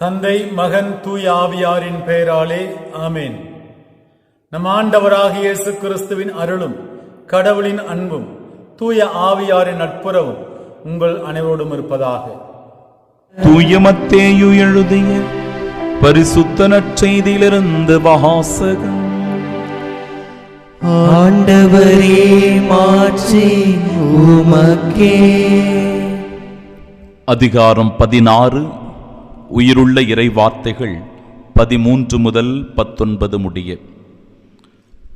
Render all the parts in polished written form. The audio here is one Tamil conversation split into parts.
தந்தை, மகன், தூய ஆவியாரின் பெயராலே ஆமேன். நம் ஆண்டவராகிய இயேசு கிறிஸ்துவின் அருளும் கடவுளின் அன்பும் தூய ஆவியாரின் நட்புறவும் உங்கள் அனைவரோடும் இருப்பதாக. தூய மத்தேயு எழுதிய பரிசுத்த நற்செய்தியிலிருந்து வாசகம். ஆண்டவரே, மாட்சி உமக்கே. அதிகாரம் 16. உயிருள்ள இறை வார்த்தைகள் 13 முதல் 19 முடிய.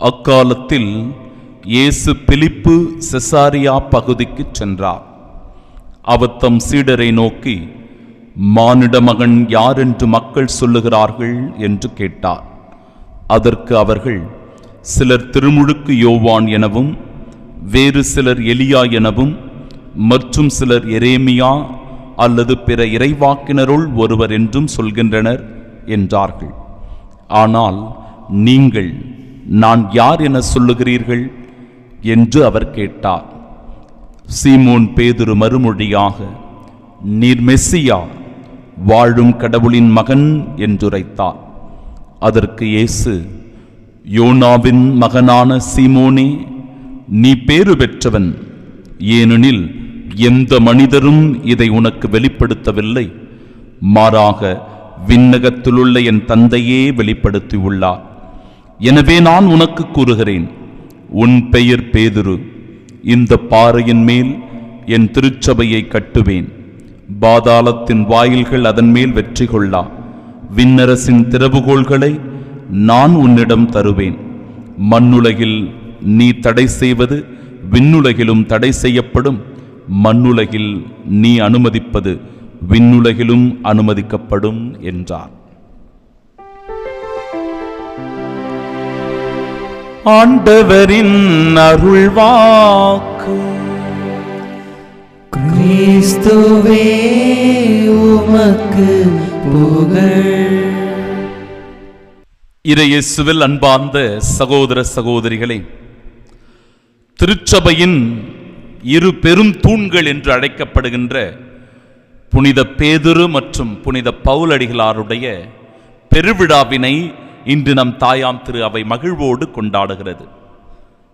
அக்காலத்தில் இயேசு பிலிப்பு செசாரியா பகுதிக்கு சென்றார். அவர் தம் சீடரை நோக்கி, மானிட மகன் யார் என்று மக்கள் சொல்லுகிறார்கள் என்று கேட்டார். அதற்கு அவர்கள், சிலர் திருமுழுக்கு யோவான் எனவும், வேறு சிலர் எலியா எனவும், மற்றும் சிலர் எரேமியா அல்லது பிற இறைவாக்கினருள் ஒருவர் என்றும் சொல்கின்றனர் என்றார்கள். ஆனால் நீங்கள் நான் யார் என சொல்லுகிறீர்கள் என்று அவர் கேட்டார். சீமோன் பேதுரு மறுமொழியாக, நீர் மெஸ்ஸியா, வாழும் கடவுளின் மகன் என்றுரைத்தார். அதற்கு இயேசு, யோனாவின் மகனான சீமோனே, நீ பேறு பெற்றவன், ஏனெனில் எந்த மனிதரும் இதை உனக்கு வெளிப்படுத்தவில்லை, மாறாக விண்ணகத்திலுள்ள என் தந்தையே வெளிப்படுத்தியுள்ளார். எனவே நான் உனக்கு கூறுகிறேன், உன் பெயர் பேதுரு, இந்த பாறையின் மேல் என் திருச்சபையை கட்டுவேன், பாதாளத்தின் வாயில்கள் அதன் மேல் வெற்றி கொள்ளா. விண்ணரசின் திறவுகோள்களை நான் உன்னிடம் தருவேன். மண்ணுலகில் நீ தடை செய்வது விண்ணுலகிலும் தடை செய்யப்படும், மண்ணுலகில் நீ அனுமதிப்பது விண்ணுலகிலும் அனுமதிக்கப்படும் என்றார். ஆண்டவரின் அருள்வாக்கு. கிறிஸ்துவே, உமக்கு புகழ். இறையேசுவில் அன்பார்ந்த சகோதர சகோதரிகளே, திருச்சபையின் இரு பெரும் தூண்கள் என்று அழைக்கப்படுகின்ற புனித பேதுரு மற்றும் புனித பவுலடிகளாருடைய பெருவிழாவினை இன்று நம் தாயாம் திரு அவை மகிழ்வோடு கொண்டாடுகிறது.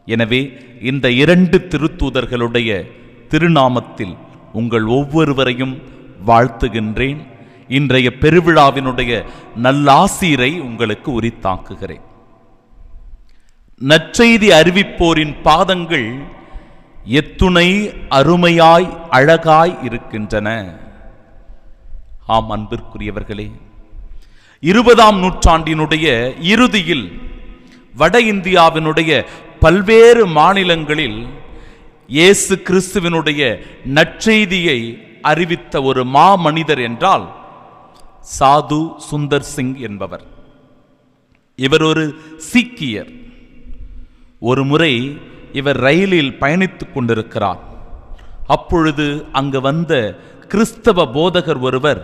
எனவே இந்த இரண்டு திருத்தூதர்களுடைய திருநாமத்தில் உங்கள் ஒவ்வொருவரையும் வாழ்த்துகின்றேன். இன்றைய பெருவிழாவினுடைய நல்லாசீரை உங்களுக்கு உரித்தாக்குகிறேன். நற்செய்தி அறிவிப்போரின் பாதங்கள் எத்துணை அருமையாய் அழகாய் இருக்கின்றன. ஆம் அன்பிற்குரியவர்களே, 20ஆம் நூற்றாண்டினுடைய இறுதியில் வட இந்தியாவினுடைய பல்வேறு மாநிலங்களில் இயேசு கிறிஸ்துவினுடைய நற்செய்தியை அறிவித்த ஒரு மாமனிதர் என்றால் சாது சுந்தர் சிங் என்பவர். இவர் ஒரு சீக்கியர். ஒரு முறை இவர் ரயிலில் பயணித்துக் கொண்டிருக்கிறார். அப்பொழுது அங்கு வந்த கிறிஸ்தவ போதகர் ஒருவர்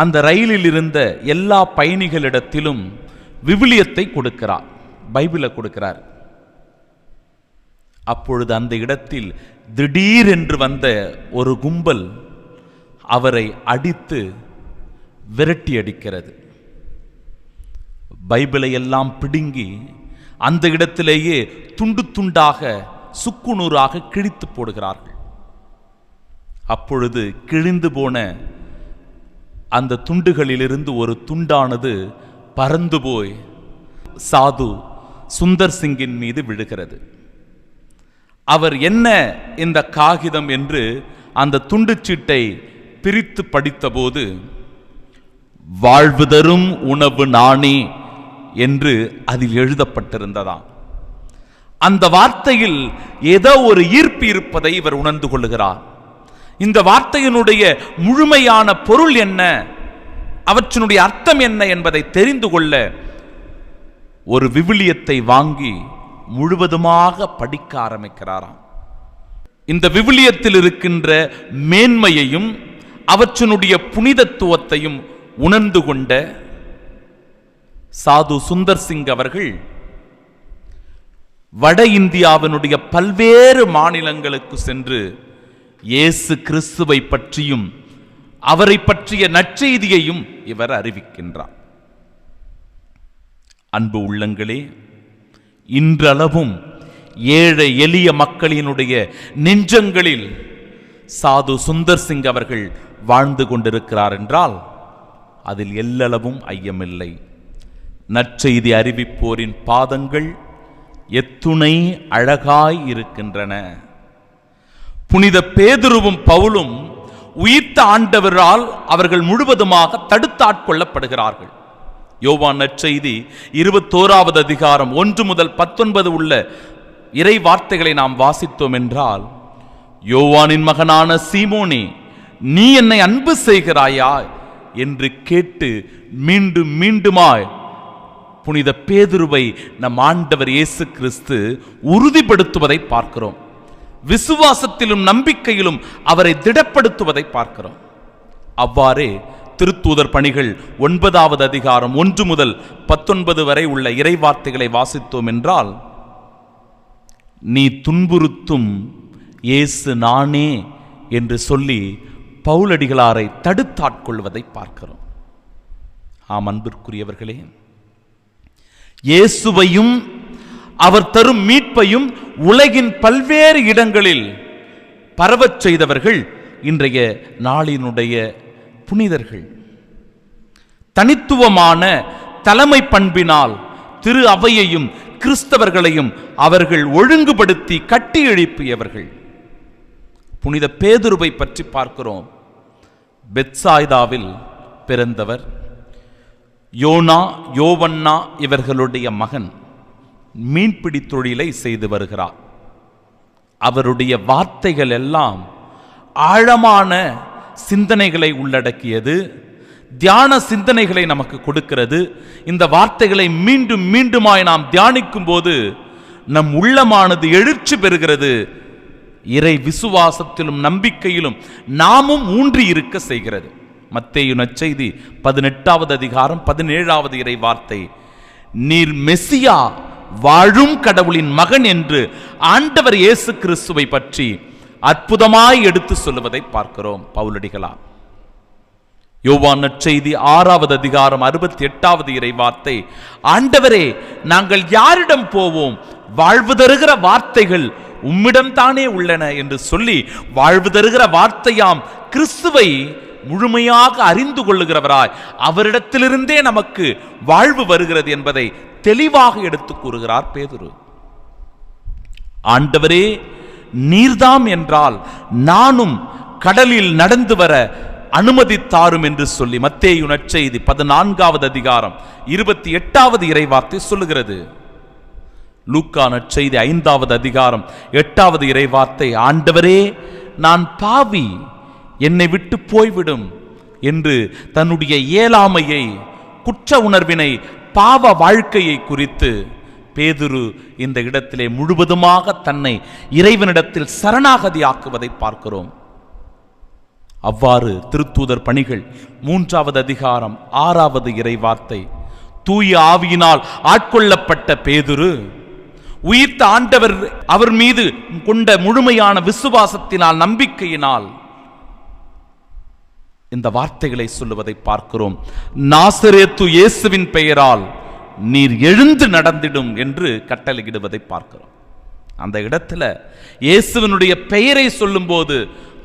அந்த ரயிலில் இருந்த எல்லா பயணிகளிடத்திலும் விவிலியத்தை கொடுக்கிறார், பைபிளை கொடுக்கிறார். அப்பொழுது அந்த இடத்தில் திடீரென்று வந்த ஒரு கும்பல் அவரை அடித்து விரட்டி அடிக்கிறது. பைபிளை எல்லாம் பிடுங்கி அந்த இடத்திலேயே துண்டு துண்டாக சுக்குநூறாக கிழித்து போடுகிறார்கள். அப்பொழுது கிழிந்து போன அந்த துண்டுகளிலிருந்து ஒரு துண்டானது பறந்து போய் சாது சுந்தர் சிங்கின் மீது விழுகிறது. அவர் என்ன இந்த காகிதம் என்று அந்த துண்டுச்சீட்டை பிரித்து படித்தபோது, வாழ்வு தரும் உணவு நானே என்று அதில் எழுதப்பட்டிருந்ததாம். அந்த வார்த்தையில் ஏதோ ஒரு ஈர்ப்பு இருப்பதை இவர் உணர்ந்து கொள்ளுகிறார். இந்த வார்த்தையினுடைய முழுமையான பொருள் என்ன, அவற்றினுடைய அர்த்தம் என்ன என்பதை தெரிந்து கொள்ள ஒரு விவிலியத்தை வாங்கி முழுவதுமாக படிக்க ஆரம்பிக்கிறாராம். இந்த விவிலியத்தில் இருக்கின்ற மேன்மையையும் அவற்றினுடைய புனிதத்துவத்தையும் உணர்ந்து கொண்ட சாது சுந்தர் சிங் அவர்கள் வட இந்தியாவினுடைய பல்வேறு மாநிலங்களுக்கு சென்று இயேசு கிறிஸ்துவை பற்றியும் அவரை பற்றிய நற்செய்தியையும் இவர் அறிவிக்கின்றார். அன்பு உள்ளங்களே, இன்றளவும் ஏழை எளிய மக்களினுடைய நெஞ்சங்களில் சாது சுந்தர் சிங் அவர்கள் வாழ்ந்து கொண்டிருக்கிறார் என்றால் அதில் எல்லளவும் ஐயமில்லை. நற்செய்தி அறிவிப்போரின் பாதங்கள் எத்துணை அழகாய் இருக்கின்றன. புனித பேதுருவும் பவுலும் உயிர்த்த ஆண்டவரால் அவர்கள் முழுவதுமாக தடுத்தாட்கொள்ளப்படுகிறார்கள். யோவான் நற்செய்தி 21வது அதிகாரம் 1 முதல் 19 உள்ள இறை வார்த்தைகளை நாம் வாசித்தோம் என்றால், யோவானின் மகனான சீமோனே, நீ என்னை அன்பு செய்கிறாயா என்று கேட்டு மீண்டும் மீண்டுமாய் புனித பேதுருவை நம் ஆண்டவர் இயேசு கிறிஸ்து உறுதிப்படுத்துவதை பார்க்கிறோம். விசுவாசத்திலும் நம்பிக்கையிலும் அவரை திடப்படுத்துவதை பார்க்கிறோம். அவ்வாறே திருத்தூதர் பணிகள் 9வது அதிகாரம் 1 முதல் 19 வரை உள்ள இறைவார்த்தைகளை வாசித்தோம் என்றால், நீ துன்புறுத்தும் இயேசு நானே என்று சொல்லி பவுலடிகளாரை தடுத்தாட்கொள்வதை பார்க்கிறோம். ஆம் அன்பிற்குரியவர்களே, இயேசுவையும் அவர் தரும் மீட்பையும் உலகின் பல்வேறு இடங்களில் பரவச் செய்தவர்கள் இன்றைய நாளினுடைய புனிதர்கள். தனித்துவமான தலைமை பண்பினால் திரு அவையையும் கிறிஸ்தவர்களையும் அவர்கள் ஒழுங்குபடுத்தி கட்டி எழுப்பியவர்கள். புனித பேதுருவை பற்றி பார்க்கிறோம். பெத்சாய்தாவில் பிறந்தவர். யோனா, யோவன்னா இவர்களுடைய மகன். மீன்பிடி தொழிலை செய்து வருகிறார். அவருடைய வார்த்தைகள் எல்லாம் ஆழமான சிந்தனைகளை உள்ளடக்கியது, தியான சிந்தனைகளை நமக்கு கொடுக்கிறது. இந்த வார்த்தைகளை மீண்டும் மீண்டுமாய் நாம் தியானிக்கும் போது நம் உள்ளமானது எழுச்சி பெறுகிறது. இறை விசுவாசத்திலும் நம்பிக்கையிலும் நாமும் ஊன்றி இருக்க செய்கிறது. மத்தேயு நற்செய்தி 18வது அதிகாரம் 17வது இறை வார்த்தை, நீர் மெசியா, வாழும் கடவுளின் மகன் என்று ஆண்டவர் இயேசு கிறிஸ்துவை பற்றி அற்புதமாய் எடுத்து சொல்லுவதை பார்க்கிறோம் பவுலடிகளார். யோவான் நற்செய்தி 6வது அதிகாரம் 68வது இறை வார்த்தை, ஆண்டவரே, நாங்கள் யாரிடம் போவோம்? வாழ்வு தருகிற வார்த்தைகள் உம்மிடம் தானே உள்ளன என்று சொல்லி வாழ்வு தருகிற வார்த்தையாம் கிறிஸ்துவை முழுமையாக அறிந்து கொள்ளுகிறவராய் அவரிடத்திலிருந்தே நமக்கு வாழ்வு வருகிறது என்பதை தெளிவாக எடுத்து கூறுகிறார் பேதுரு. ஆண்டவரே, நீர்தாம் என்றால் நானும் கடலில் நடந்து வர அனுமதி தாரும் என்று சொல்லி மத்தேயு நற்செய்தி 14வது அதிகாரம் 28வது இறை வார்த்தை சொல்லுகிறது. லூக்கா நற்செய்தி 5வது அதிகாரம் 8வது இறை வார்த்தை, ஆண்டவரே, நான் பாவி, என்னை விட்டு போய்விடும் என்று தன்னுடைய இயலாமையை, குற்ற உணர்வினை, பாவ வாழ்க்கையை குறித்து பேதுரு இந்த இடத்திலே முழுவதுமாக தன்னை இறைவனிடத்தில் சரணாகதி ஆக்குவதை பார்க்கிறோம். அவ்வாறு திருத்தூதர் பணிகள் 3வது அதிகாரம் 6வது இறை வார்த்தை, தூய ஆவியினால் ஆட்கொள்ளப்பட்ட பேதுரு உயிர்த்த ஆண்டவர் அவர் மீது கொண்ட முழுமையான விசுவாசத்தினால், நம்பிக்கையினால் இந்த வார்த்தைகளை சொல்லுவதை பார்க்கிறோம். நாசரேத்து இயேசுவின் பெயரால் நீர் எழுந்து நடந்திடும் என்று கட்டளையிடுவதை பார்க்கிறோம். அந்த இடத்துல இயேசுவினுடைய பெயரை சொல்லும் போது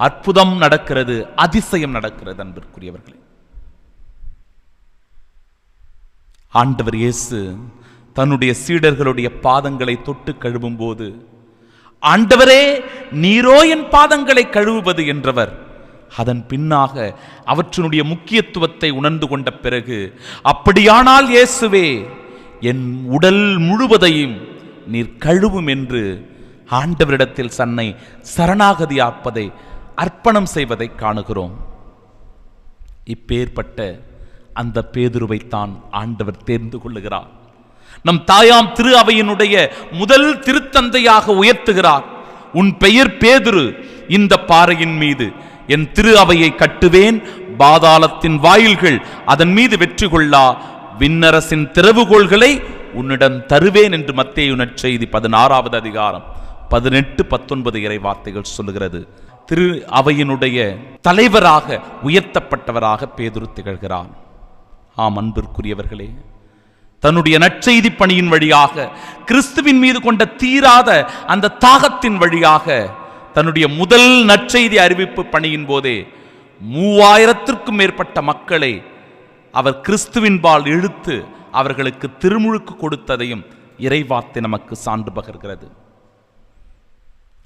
அற்புதம் நடக்கிறது, அதிசயம் நடக்கிறது. அன்பிற்குரியவர்களே, ஆண்டவர் இயேசு தன்னுடைய சீடர்களுடைய பாதங்களை தொட்டு கழுவும் போது, ஆண்டவரே, நீரோ என் பாதங்களை கழுவுவது என்றவர் அதன் பின்னாக அவற்றினுடைய முக்கியத்துவத்தை உணர்ந்து கொண்ட பிறகு, அப்படியானால் இயேசுவே, என் உடல் முழுவதையும் நீர் கழுவும் என்று ஆண்டவரிடத்தில் தன்னை சரணாகதியாப்பதை, அர்ப்பணம் செய்வதை காணுகிறோம். இப்பேற்பட்ட அந்த பேதுருவைத்தான் ஆண்டவர் தேர்ந்து கொள்ளுகிறார். நம் தாயாம் திரு அவையினுடைய முதல் திருத்தந்தையாக உயர்த்துகிறார். உன் பெயர் பேதுரு, இந்த பாறையின் மீது என் திரு அவையை கட்டுவேன், பாதாளத்தின் வாயில்கள் அதன் மீது வெற்றி கொள்ளா, விண்ணரசின் திறவுகோள்களை உன்னிடம் தருவேன் என்று மத்தேயு நற்செய்தி 16வது அதிகாரம் 18-19 இறை வார்த்தைகள் சொல்லுகிறது. திரு அவையினுடைய தலைவராக உயர்த்தப்பட்டவராக பேதுரு திகழ்கிறார். ஆம் அன்பிற்குரியவர்களே, தன்னுடைய நற்செய்தி பணியின் வழியாக, கிறிஸ்துவின் மீது கொண்ட தீராத அந்த தாகத்தின் வழியாக, தன்னுடைய முதல் நற்செய்தி அறிவிப்பு பணியின் போதே 3000த்திற்கும் மேற்பட்ட மக்களை அவர் கிறிஸ்துவின்பால் இழுத்து அவர்களுக்கு திருமுழுக்கு கொடுத்ததையும் இறைவார்த்தை நமக்கு சான்று பகர்கிறது.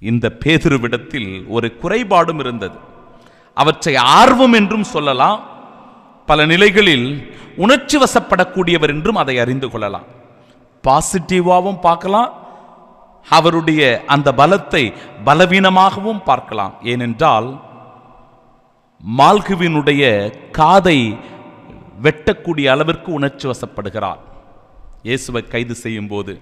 இந்த பேதுருவிடத்தில் ஒரு குறைபாடும் இருந்தது. அவற்றை ஆர்வம் என்றும் சொல்லலாம், பல நிலைகளில் உணர்ச்சி வசப்படக்கூடியவர் என்றும் அதை அறிந்து கொள்ளலாம். பாசிட்டிவாகவும் பார்க்கலாம், அவருடைய அந்த பலத்தை பலவீனமாகவும் பார்க்கலாம். ஏனென்றால் மால்குவினுடைய காதை வெட்டக்கூடிய அளவிற்கு உணர்ச்சி வசப்படுகிறார். இயேசுவை கைது செய்யும் போது,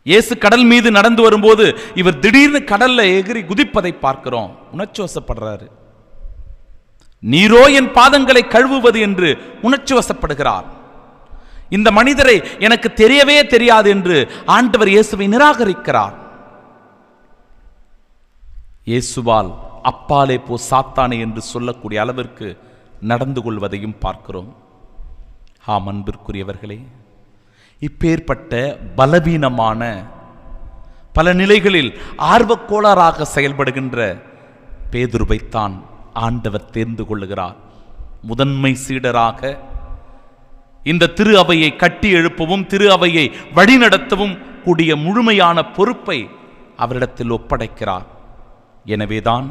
இயேசு கடல் மீது நடந்து வரும்போது இவர் திடீர்னு கடல்ல எகிரி குதிப்பதை பார்க்கிறோம். உணர்ச்சி வசப்படுறாரு. நீரோ என் பாதங்களை கழுவுவது என்று உணர்ச்சி வசப்படுகிறார். இந்த மனிதரை எனக்கு தெரியவே தெரியாது என்று ஆண்டவர் இயேசுவை நிராகரிக்கிறார். இயேசுவால் அப்பாலே போ சாத்தானே என்று சொல்லக்கூடிய அளவிற்கு நடந்து கொள்வதையும் பார்க்கிறோம். ஆம் அன்பிற்குரியவர்களே, இப்பேற்பட்ட பலவீனமான, பல நிலைகளில் ஆர்வக்கோளாறாக செயல்படுகின்ற பேதுருவைத்தான் ஆண்டவர் தேர்ந்து கொள்ளுகிறார். முதன்மை சீடராக இந்த திரு அவையை கட்டி எழுப்பவும் திரு அவையை வழிநடத்தவும் கூடிய முழுமையான பொறுப்பை அவரிடத்தில் ஒப்படைக்கிறார். எனவேதான்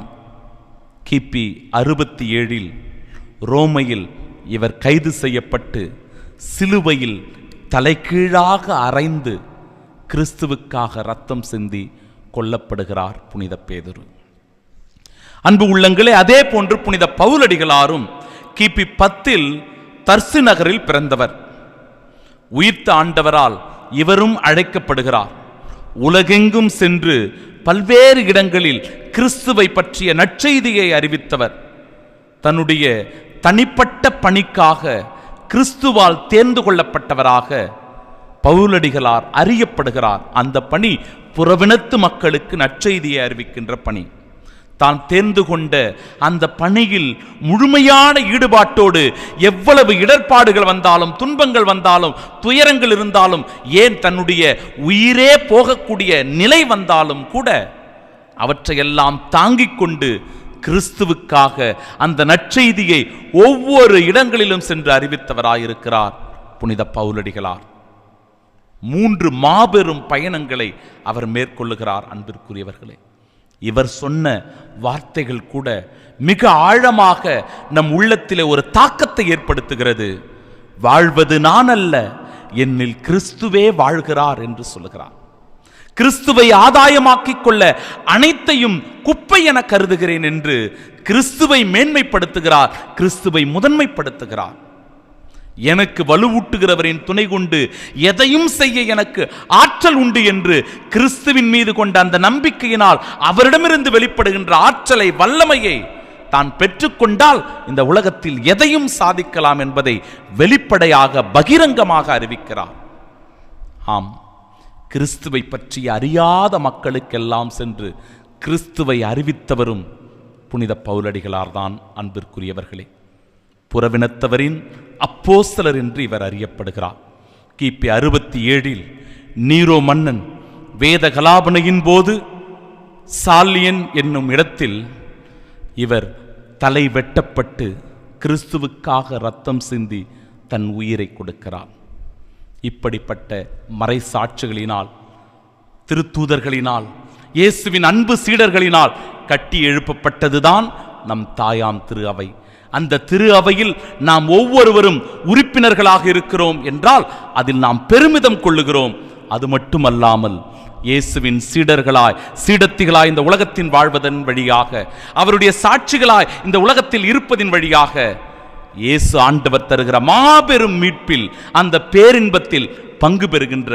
கிபி 67 ரோமையில் இவர் கைது செய்யப்பட்டு சிலுவையில் தலைகீழாக அறைந்து கிறிஸ்துவுக்காக இரத்தம் சிந்தி கொல்லப்படுகிறார் புனித பேதுரு. அன்பு உள்ளங்களே, அதே போன்று புனித பவுலடிகளாரும் கிபி 10 தர்சு நகரில் பிறந்தவர். உயிர்த்த ஆண்டவரால் இவரும் அழைக்கப்படுகிறார். உலகெங்கும் சென்று பல்வேறு இடங்களில் கிறிஸ்துவை பற்றிய நற்செய்தியை அறிவித்தவர். தன்னுடைய தனிப்பட்ட பணிக்காக கிறிஸ்துவால் தேர்ந்து கொள்ளப்பட்டவராக பவுலடிகளார் அறியப்படுகிறார். அந்த பணி புறவினத்து மக்களுக்கு நற்செய்தியை அறிவிக்கின்ற பணி. தான் தேர்ந்து கொண்ட அந்த பணியில் முழுமையான ஈடுபாட்டோடு எவ்வளவு இடர்பாடுகள் வந்தாலும், துன்பங்கள் வந்தாலும், துயரங்கள் இருந்தாலும், ஏன் தன்னுடைய உயிரே போகக்கூடிய நிலை வந்தாலும் கூட அவற்றையெல்லாம் தாங்கிக் கொண்டு கிறிஸ்துவுக்காக அந்த நற்செய்தியை ஒவ்வொரு இடங்களிலும் சென்று அறிவித்தவராயிருக்கிறார் புனித பவுலடிகளார். 3 மாபெரும் பயணங்களை அவர் மேற்கொள்ளுகிறார். அன்பிற்குரியவர்களே, இவர் சொன்ன வார்த்தைகள் கூட மிக ஆழமாக நம் உள்ளத்திலே ஒரு தாக்கத்தை ஏற்படுத்துகிறது. வாழ்வது நான் அல்ல, என்னில் கிறிஸ்துவே வாழ்கிறார் என்று சொல்லுகிறார். கிறிஸ்துவை ஆதாயமாக்கிக் கொள்ள அனைத்தையும் குப்பை என கருதுகிறேன் என்று கிறிஸ்துவை மேன்மைப்படுத்துகிறார், கிறிஸ்துவை முதன்மைப்படுத்துகிறார். எனக்கு வலுவூட்டுகிறவரின் துணை கொண்டு எதையும் செய்ய எனக்கு ஆற்றல் உண்டு என்று கிறிஸ்துவின் மீது கொண்ட அந்த நம்பிக்கையினால் அவரிடமிருந்து வெளிப்படுகின்ற ஆற்றலை, வல்லமையை தான் பெற்றுக்கொண்டால் இந்த உலகத்தில் எதையும் சாதிக்கலாம் என்பதை வெளிப்படையாக பகிரங்கமாக அறிவிக்கிறார். ஆம், கிறிஸ்துவை பற்றி அறியாத மக்களுக்கெல்லாம் சென்று கிறிஸ்துவை அறிவித்தவரும் புனித பவுலடிகளார்தான். அன்பிற்குரியவர்களே, புறவினத்தவரின் அப்போஸ்தலர் என்று இவர் அறியப்படுகிறார். கிபி 67 நீரோ மன்னன் வேத கலாபனையின் போது சாலியன் என்னும் இடத்தில் இவர் தலை வெட்டப்பட்டு கிறிஸ்துவுக்காக இரத்தம் சிந்தி தன் உயிரை கொடுக்கிறார். இப்படிப்பட்ட மறைசாட்சிகளினால், திருத்தூதர்களினால், இயேசுவின் அன்பு சீடர்களினால் கட்டி எழுப்பப்பட்டதுதான் நம் தாயாம் திரு அவை. அந்த திரு அவையில் நாம் ஒவ்வொருவரும் உறுப்பினர்களாக இருக்கிறோம் என்றால் அதில் நாம் பெருமிதம் கொள்ளுகிறோம். அது மட்டுமல்லாமல் இயேசுவின் சீடர்களாய், சீடத்திகளாய் இந்த உலகத்தின் வாழ்வதன் வழியாக, அவருடைய சாட்சிகளாய் இந்த உலகத்தில் இருப்பதின் வழியாக இயேசு ஆண்டவர் தருகிற மாபெரும் மீட்பில், அந்த பேரின்பத்தில் பங்கு பெறுகின்ற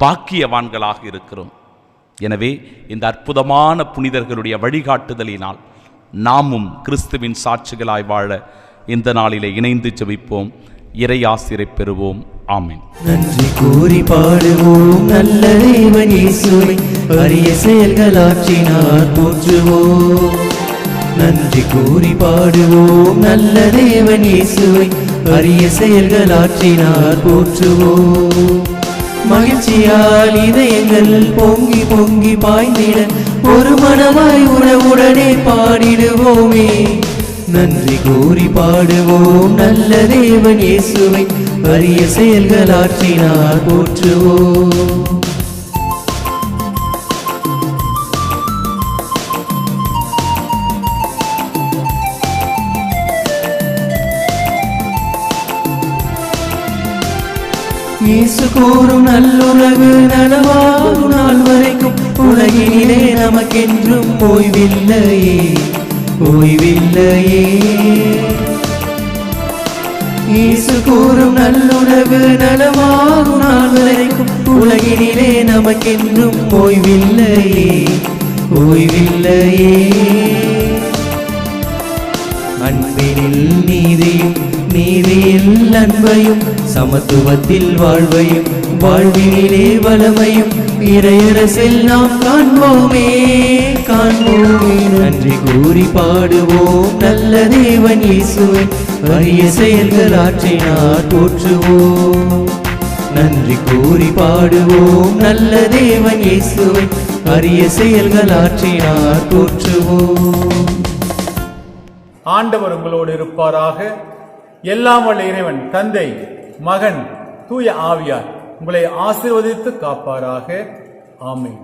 பாக்கியவான்களாக இருக்கிறோம். எனவே இந்த அற்புதமான புனிதர்களுடைய வழிகாட்டுதலினால் நாமும் கிறிஸ்துவின் சாட்சிகளாய் வாழ இந்த நாளிலே இணைந்து ஜெபிப்போம். இறை ஆசிரை பெறுவோம். ஆமென். நன்றி கூறி பாடுவோம் நல்ல தேவன் இயேசுவை, அரிய செயல்கள் ஆற்றினார் போற்றுவோம். நன்றி கூறி பாடுவோம் நல்ல தேவன் இயேசுவை, அரிய செயல்கள் ஆற்றினார் போற்றுவோம். மகிழ்ச்சியால் இதயங்கள் பொங்கி பொங்கி பாய்ந்திட ஒரு மனமாய் உறவுடனே பாடிடுவோமே. நன்றி கூறி பாடுவோம் நல்ல தேவன் இயேசுவை, அரிய செயல்கள் ஆற்றினார் போற்றுவோம். இயேசு கூறும் நல்லுறவு நனவாகும் நாள் வரைக்கும் உலகினிலே நமக்கென்றும் ஓய்வில்லையே, ஓய்வில்லையே. இயேசு கூறும் நல்லுறவு நனவாகும் நாள் வரைக்கும் உலகினிலே நமக்கென்றும் ஓய்வில்லையே, ஓய்வில்லையே. அன்பினில் நீதியும் நீதியில் அன்பையும், சமத்துவத்தில் வாழ்வையும் வாழ்வினிலே வளமையும் இறையரசில் நாம் காண்போமே, காண்போமே. நன்றி கூறி பாடுவோம் நல்ல தேவன் இயேசுவை, அரிய செயல்கள் ஆற்றினார் போற்றுவோம். நன்றி கூறி பாடுவோம் நல்ல தேவன் இயேசுவை, அரிய செயல்கள் ஆற்றினார் போற்றுவோம். ஆண்டவர் உங்களோடு இருப்பாராக. எல்லாம் வல்ல இறைவன் தந்தை, மகன், தூய ஆவியார் உங்களை ஆசீர்வதித்து காப்பாராக. ஆமென்.